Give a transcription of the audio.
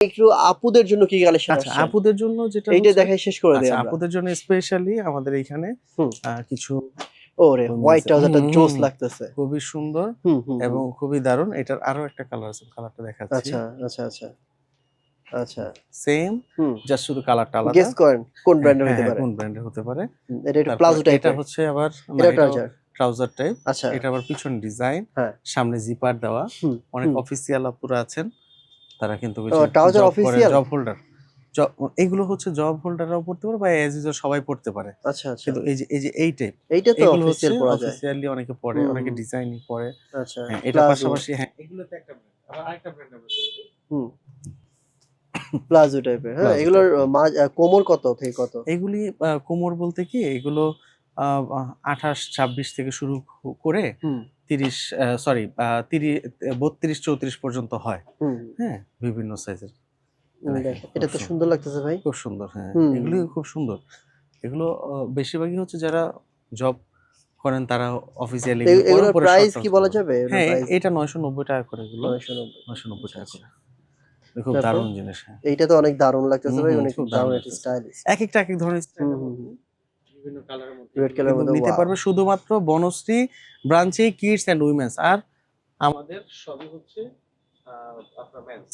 একটু আপুদের জন্য কি কালেকশন আচ্ছা, আসছে? আপুদের জন্য যেটা এইটা হচ্ছে দেখাই শেষ করে দেই আচ্ছা, আমরা। আপুদের জন্য স্পেশালি আমাদের এইখানে হুম। কিছু ওরে হোয়াইট উইমেন্স ট্রাউজারটা জোস লাগতেছে। খুবই সুন্দর হুম, হুম, এবং হুম। খুবই দারুণ। এটার আরো একটা কালার আছে, কালারটা দেখাচ্ছি। আচ্ছা, আচ্ছা, আচ্ছা, আচ্ছা। সেম, হুম। জাস্ট শুধু কালারটা আলাদা। গেস করেন কোন হ্যাঁ, ব্র্যান্ডের হ্যাঁ, হইতে হ্যাঁ, পারে? কোন ব্র্যান্ডের হতে পারে? এটা একটু তারপর প্লাজো এটা টাইপের। হচ্ছে আবার না, এটা এটাও ট্রাউজার। Trouser type. আচ্ছা। এটা আবার পিছনে ডিজাইন, হ্যাঁ। সামনে জিপার দেওয়া। হুম, অনেক হুম। অফিসিয়াল আপুরা আছেন। তারা কিন্তু ওই ও যে ট্রাউজার জব করেন, অফিসিয়াল? Job holder. জ এগুলো হচ্ছে জব হোল্ডাররাও পড়তে পারে বা অ্যাজ ইউজুয়াল সবাই পড়তে পারে। আচ্ছা, আচ্ছা। কিন্তু এই যে এই টাইপ, এইটা তো এগুলো হচ্ছে অফিসিয়াল পড়া যায়। অফিসিয়ালি অনেকে পড়ে, হুম, অনেকে হুম। ডিজাইনই পড়ে। আচ্ছা, হ্যাঁ, এটার প্লাজো। পাশাপাশি হ্যাঁ, এগুলোতে একটা ব্র্যান্ড। আবার আরেকটা ব্র্যান্ড আমরা চিনি। হুম, প্লাজো টাইপের। হ্যাঁ, প্লাজো এগুলোর টাইপ। কোমর কত থেকে কত? এগুলি কোমর বলতে কি এগুলো আ আ ২৮-২৬ থেকে শুরু করে হুম, ৩০ সরি ৩২-৩৪ পর্যন্ত হয়। হুম, হ্যাঁ? বিভিন্ন সাইজের। দেখেন দেখেন খুব এটা তো সুন্দর লাগতেছে ভাই। খুব সুন্দর, হ্যাঁ। হুম। এগুলি খুব সুন্দর। এগুলো বেশিরভাগই হচ্ছে যারা জব করেন তারা অফিসিয়ালি তো এগুলো পরেন, এগুলোর পরে শর্ট প্রাইস কি ট্রান্সফার বলা করেন। যাবে? এগুলোর হ্যাঁ, প্রাইস এটা ৳৯৯০ করে এগুলো। ৯৯০। আচ্ছা, ৳৯৯০ আচ্ছা। করে। খুব তারপর? দারুণ জিনিস, হ্যাঁ। এইটা তো অনেক দারুণ লাগতেছে হুম, ভাই। হুম, অনেক খুব দারুণ দারুণ একটা লাগতেছে। স্টাইলিশ। একেকটা একেক ধরনের হুম, স্টাইলের হুম, মধ্যে হুম। বিভিন্ন কালারের মধ্যে রেড এগুলো কালারের কিন্তু মধ্যে নিতে ওয়াও! পারবে শুধুমাত্র বনশ্রী ব্রাঞ্চে কিডস অ্যান্ড উইমেনস। আর আমাদের সবই হচ্ছে আ আপনার মেন্স।